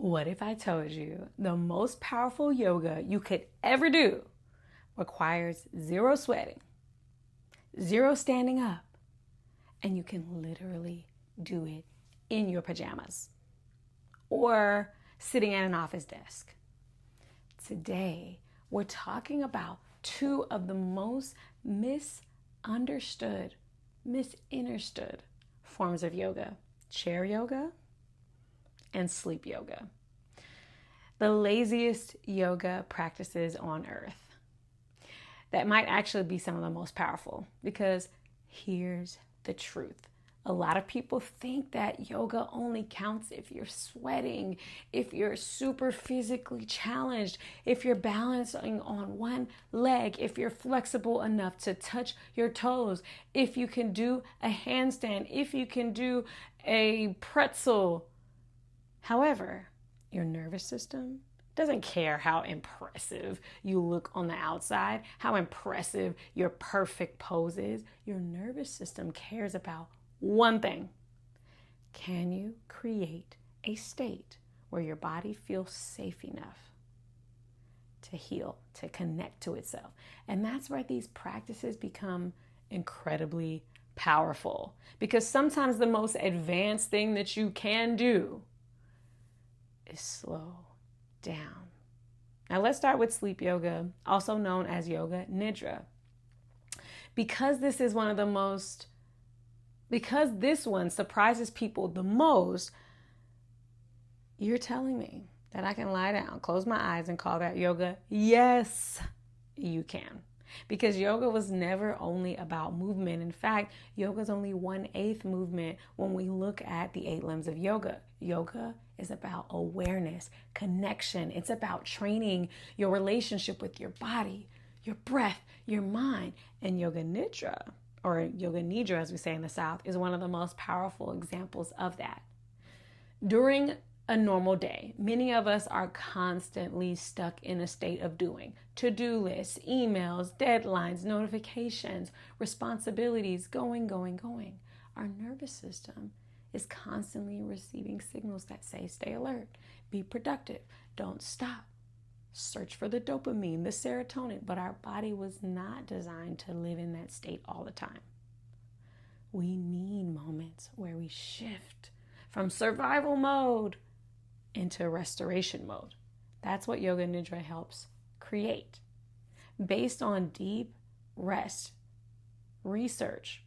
What if I told you the most powerful yoga you could ever do requires zero sweating, zero standing up, and you can literally do it in your pajamas or sitting at an office desk? Today, we're talking about two of the most misunderstood, misunderstood forms of yoga: chair yoga and sleep yoga. The laziest yoga practices on earth. That might actually be some of the most powerful, because here's the truth. A lot of people think that yoga only counts if you're sweating, if you're super physically challenged, if you're balancing on one leg, if you're flexible enough to touch your toes, if you can do a handstand, if you can do a pretzel. However, your nervous system doesn't care how impressive you look on the outside, how impressive your perfect pose is. Your nervous system cares about one thing. Can you create a state where your body feels safe enough to heal, to connect to itself? And that's where these practices become incredibly powerful, because sometimes the most advanced thing that you can do is slow down. Now let's start with sleep yoga, also known as yoga nidra. Because this one surprises people the most, you're telling me that I can lie down, close my eyes, and call that yoga? Yes, you can. Because yoga was never only about movement. In fact, yoga is only 1/8 movement when we look at the 8 limbs of yoga. Yoga is about awareness, connection. It's about training your relationship with your body, your breath, your mind. And yoga nidra, or yoga nidra as we say in the South, is one of the most powerful examples of that. During a normal day, many of us are constantly stuck in a state of doing. To-do lists, emails, deadlines, notifications, responsibilities, going. Our nervous system is constantly receiving signals that say, stay alert, be productive, don't stop, search for the dopamine, the serotonin. But our body was not designed to live in that state all the time. We need moments where we shift from survival mode into restoration mode. That's what yoga nidra helps create. Based on deep rest, research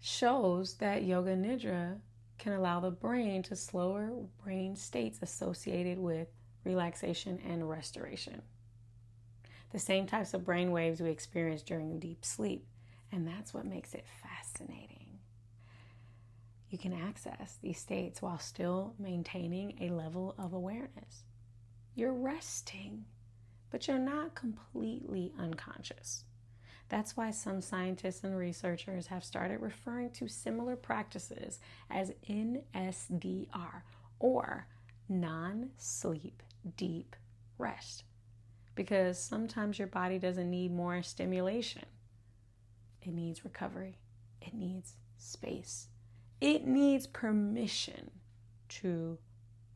shows that yoga nidra can allow the brain to slower brain states associated with relaxation and restoration. The same types of brain waves we experience during deep sleep. And that's what makes it fascinating. You can access these states while still maintaining a level of awareness. You're resting, but you're not completely unconscious. That's why some scientists and researchers have started referring to similar practices as NSDR, or non-sleep deep rest. Because sometimes your body doesn't need more stimulation. It needs recovery. It needs space. It needs permission to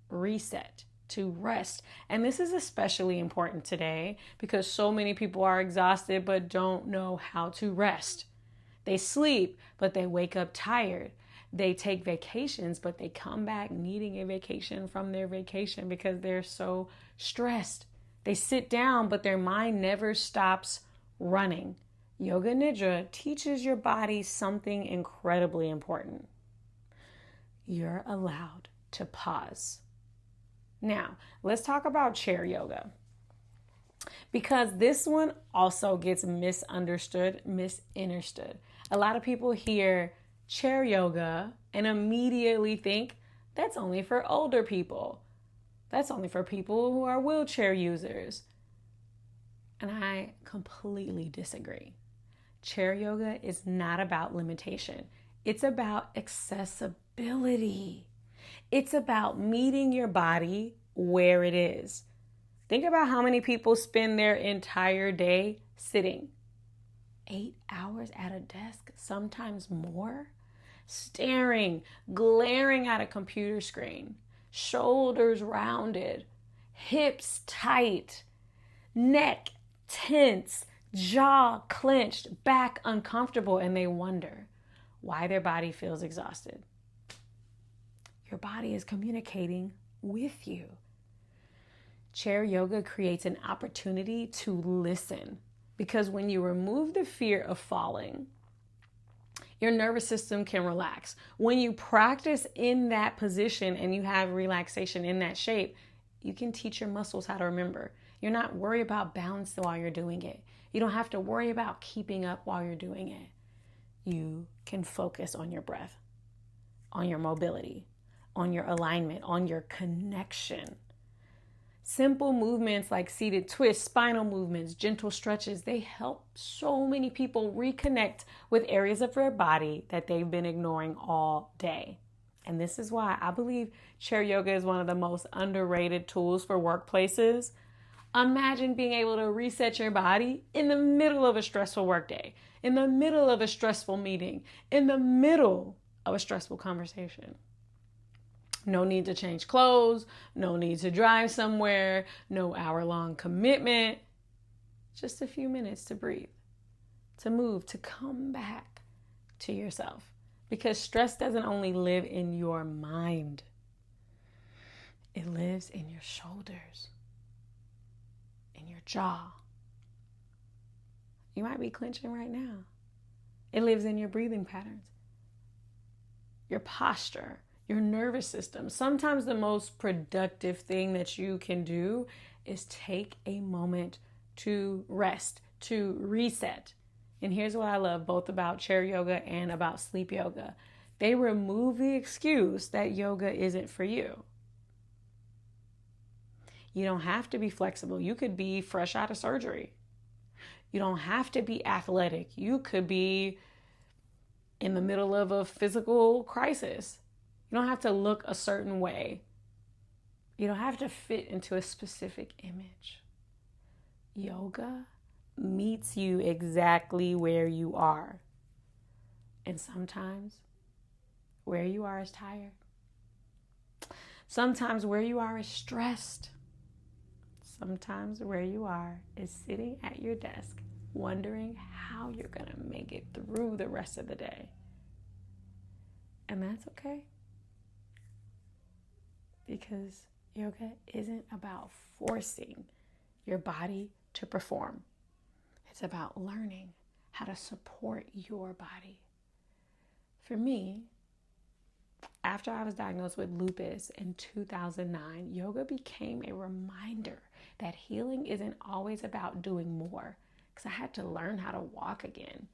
reset, to rest. And this is especially important today because so many people are exhausted but don't know how to rest. They sleep, but they wake up tired. They take vacations, but they come back needing a vacation from their vacation because they're so stressed. They sit down, but their mind never stops running. Yoga Nidra teaches your body something incredibly important. You're allowed to pause. Now, let's talk about chair yoga, because this one also gets misunderstood. A lot of people hear chair yoga and immediately think that's only for older people. That's only for people who are wheelchair users. And I completely disagree. Chair yoga is not about limitation. It's about accessibility. It's about meeting your body where it is. Think about how many people spend their entire day sitting. 8 hours at a desk, sometimes more, staring, glaring at a computer screen, shoulders rounded, hips tight, neck tense, jaw clenched, back uncomfortable, and they wonder why their body feels exhausted. Your body is communicating with you. Chair yoga creates an opportunity to listen, because when you remove the fear of falling, your nervous system can relax. When you practice in that position and you have relaxation in that shape, you can teach your muscles how to remember. You're not worried about balance while you're doing it. You don't have to worry about keeping up while you're doing it. You can focus on your breath, on your mobility, on your alignment, on your connection. Simple movements like seated twists, spinal movements, gentle stretches, they help so many people reconnect with areas of their body that they've been ignoring all day. And this is why I believe chair yoga is one of the most underrated tools for workplaces. Imagine being able to reset your body in the middle of a stressful workday, in the middle of a stressful meeting, in the middle of a stressful conversation. No need to change clothes, no need to drive somewhere, no hour-long commitment. Just a few minutes to breathe, to move, to come back to yourself. Because stress doesn't only live in your mind, it lives in your shoulders, in your jaw. You might be clenching right now. It lives in your breathing patterns, your posture, your nervous system. Sometimes the most productive thing that you can do is take a moment to rest, to reset. And here's what I love both about chair yoga and about sleep yoga. They remove the excuse that yoga isn't for you. You don't have to be flexible. You could be fresh out of surgery. You don't have to be athletic. You could be in the middle of a physical crisis. You don't have to look a certain way. You don't have to fit into a specific image. Yoga meets you exactly where you are. And sometimes where you are is tired. Sometimes where you are is stressed. Sometimes where you are is sitting at your desk wondering how you're going to make it through the rest of the day. And that's okay. Because yoga isn't about forcing your body to perform. It's about learning how to support your body. For me, after I was diagnosed with lupus in 2009, yoga became a reminder that healing isn't always about doing more. Because I had to learn how to walk again.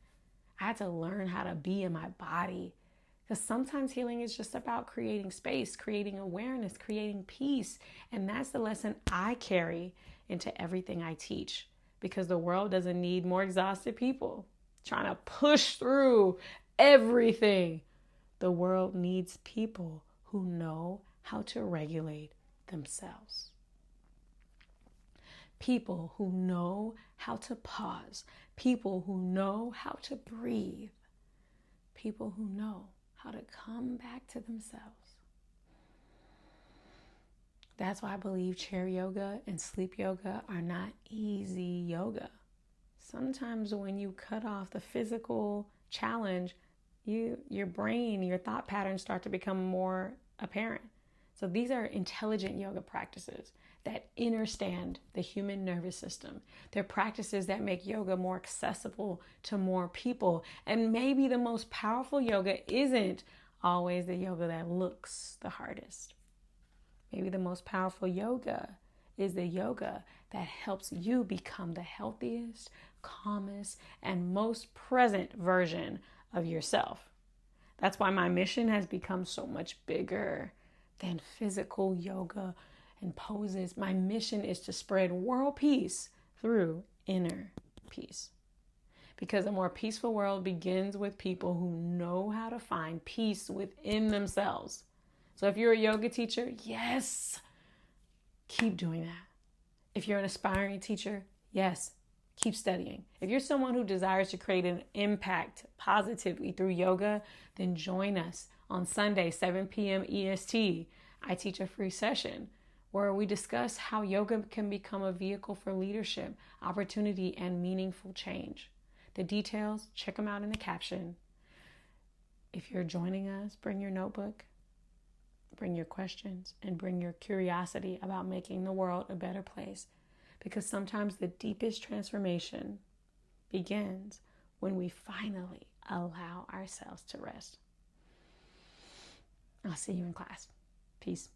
I had to learn how to be in my body. Because sometimes healing is just about creating space, creating awareness, creating peace. And that's the lesson I carry into everything I teach. Because the world doesn't need more exhausted people trying to push through everything. The world needs people who know how to regulate themselves. People who know how to pause. People who know how to breathe. People who know how to come back to themselves. That's why I believe chair yoga and sleep yoga are not easy yoga. Sometimes when you cut off the physical challenge, your brain, your thought patterns start to become more apparent. So these are intelligent yoga practices that understand the human nervous system. They're practices that make yoga more accessible to more people. And maybe the most powerful yoga isn't always the yoga that looks the hardest. Maybe the most powerful yoga is the yoga that helps you become the healthiest, calmest, and most present version of yourself. That's why my mission has become so much bigger than physical yoga and poses. My mission is to spread world peace through inner peace. Because a more peaceful world begins with people who know how to find peace within themselves. So if you're a yoga teacher, yes, keep doing that. If you're an aspiring teacher, yes, keep studying. If you're someone who desires to create an impact positively through yoga, then join us on Sunday, 7 p.m. EST. I teach a free session where we discuss how yoga can become a vehicle for leadership, opportunity, and meaningful change. The details, check them out in the caption. If you're joining us, bring your notebook, bring your questions, and bring your curiosity about making the world a better place. Because sometimes the deepest transformation begins when we finally allow ourselves to rest. I'll see you in class. Peace.